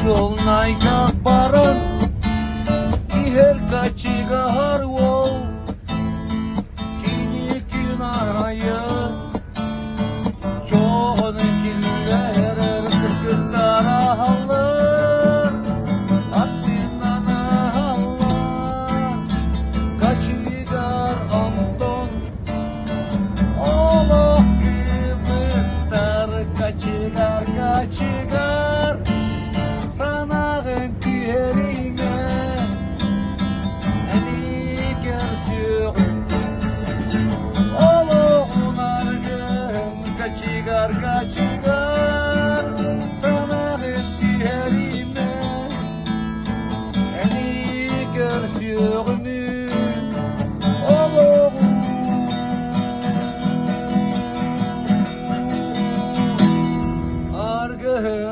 Yolnayda baran İher kaçıgar ol Kini günahı Çoğun killer kırkıntara hallar Aslından hallar Kaçıgar andon Allah kıvırtar Kaçıgar kaçıgar Sanağın diğerine Eni görsün Oğlum argın Kaçıgar kaçıgar Sanağın diğerine Eni görsün Oğlum argın